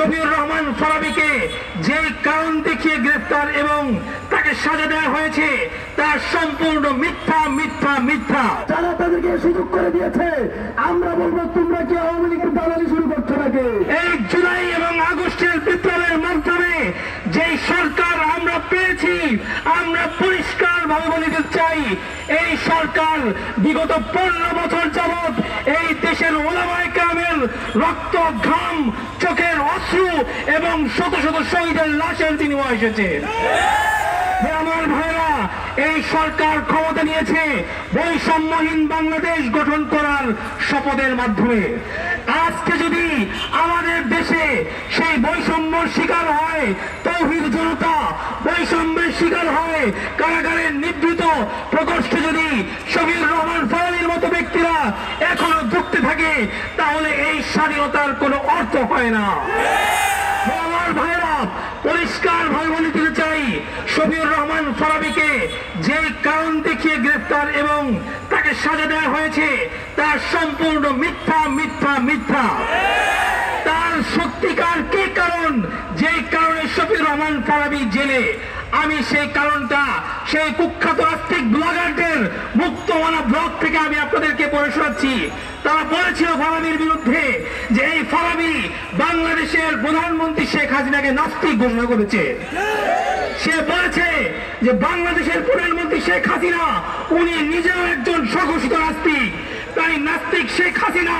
শফিউর রহমান ফরাবীকে যে কারণ দেখিয়ে গ্রেফতার এবং তাকে সাজা দেওয়া হয়েছে তা সম্পূর্ণ মিথ্যা মিথ্যা মিথ্যা। যারা তাদেরকে সুযোগ করে দিয়েছে আমরা বলবো তোমরা কি আওয়ামী লীগের দালালি শুরু করছো নাকি? এই জুলাই এবং আগস্টের বিপ্লবের মাধ্যমে যে সরকার আমরা পেয়েছি আমরা পরিষ্কার ভাবে বলে দিতে চাই এই সরকার বিগত 15 বছর যাবৎ এই দেশের ওলামায়ে কেরামের রক্ত ঘাম চোখের অশ্রু এবং শত শত শহীদের লাশের বিনিময়ে এসেছে। আমার ভাইরা, এই সরকার ক্ষমতা নিয়েছে বৈষম্যহীন বাংলাদেশ গঠন করার শপথের মাধ্যমে। আজকে যদি আমাদের দেশে সেই বৈষম্যের শিকার হয় তৌহিদ জনতা, বৈষম্যের শিকার হয় কারাগারে নিবৃত প্রকোষ্ঠে যদি শফিউর রহমান ফরাবীর মতো ব্যক্তিরা এখনো যুক্ত থাকে তাহলে এই স্বাধীনতার কোনো অর্থ হয় না। আমার ভাইরা, পরিষ্কার ভাবে বলে দিতে চাই শফিউর রহমান ফরাবীকে যে কারণ দেখিয়ে গ্রেফতার এবং তাকে সাজা দেওয়া হয়েছে তা সম্পূর্ণ মিথ্যা মিথ্যা মিথ্যা। তার সত্যিকার কি কারণ, যে কারণে শফিউর রহমান ফরাবী জেলে, আমি সেই কারণটা সেই কুখ্যাত আস্তিক ব্লগারদের মুক্তমানা ব্লগ থেকে আমি আপনাদেরকে পড়ে শোনাচ্ছি। তারা বলেছিল ফরাবীর বিরুদ্ধে যে এই ফরাবী বাংলাদেশের প্রধানমন্ত্রী শেখ হাসিনাকে নাস্তিক ঘোষণা করেছে। সে বলেছে যে বাংলাদেশের প্রধানমন্ত্রী শেখ হাসিনা উনি নিজেও একজন স্বঘোষিত নাস্তিক, তাই নাস্তিক শেখ হাসিনা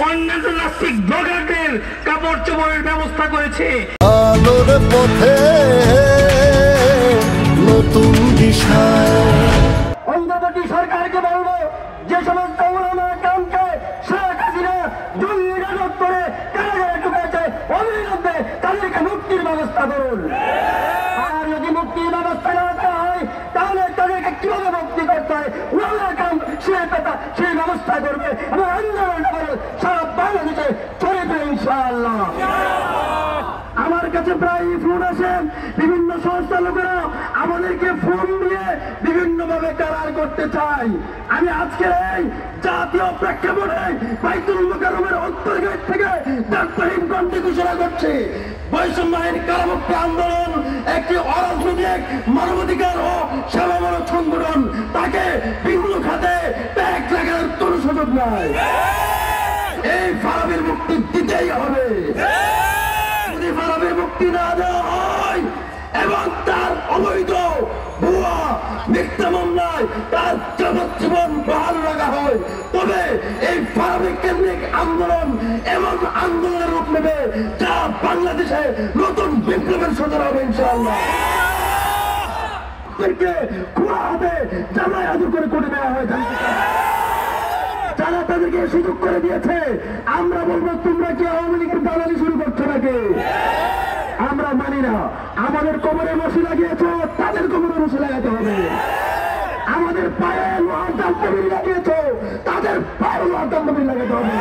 অন্যান্য নাস্তিক ব্লগারদের কাপড় চোপড়ের ব্যবস্থা করেছে। আলোর পথে নতুন দিশা অঙ্গবতী সরকারকে বলবো যে সমস্ত ওলামায়ে কেরামকে শেখ হাসিনা জঙ্গি রাজত্ব করে কারাগারে ঢুকেছে অবিলম্বে তাদেরকে মুক্তির ব্যবস্থা করুন। আর যদি মুক্তির ব্যবস্থা না করা হয় তাহলে তাদেরকে কিভাবে মুক্তি করতে হয় ওলামায়ে কেরাম সেই ব্যবস্থা করবে এবং আন্দোলন করে সারা বাংলাদেশে চলবে ইনশাআল্লাহ। আমার কাছে প্রায় ফোন আসেন, বিভিন্ন সংস্থা লোকেরা আমাদেরকে ফোন দিয়ে বিভিন্ন ভাবে কারার করতে চাই। আমি আজকের এই জাতীয় প্রেক্ষাপটে বাইতুল মুকাররমের উত্তর গেট থেকে দায়িত্বহীন কণ্ঠে ঘোষণা করছি বৈষম্যহীন কারামুক্তি আন্দোলন একটি অরাজনৈতিক মানবাধিকার ও সেবামূলক সংগঠন। তাকে বিভিন্ন খাতে ট্যাগ লাগানোর কোনো সুযোগ নাই। এই ফরাবীর মুক্তি দিতেই হবে। ফরাবীর মুক্তি না দেওয়া হয় এবং তার অবৈধ ভুয়া মিথ্যা মামলায় তার যাবজ্জীবন বহাল রাখা হয় তবে এই ফরাবী কেন্দ্রিক আন্দোলন এবং আন্দোলনের রূপ নেবে যা বাংলাদেশে নতুন বিপ্লবের সূচনা হবে ইনশাআল্লাহ। খোলা হবে জামাই আদর করে করে দেওয়া হয়। যারা তাদেরকে সুযোগ করে দিয়েছে আমরা বলবো তোমরা কি আওয়ামী লীগের দালালি শুরু করছো নাকি? আমরা মানি না। আমাদের কোমরে রশি লাগিয়েছ, তাদের কোমরে রশি লাগাতে হবে। আমাদের পায়ে লোহার দাম লাগিয়েছ, তাদের পায়ে লোহার দাম লাগাতে হবে।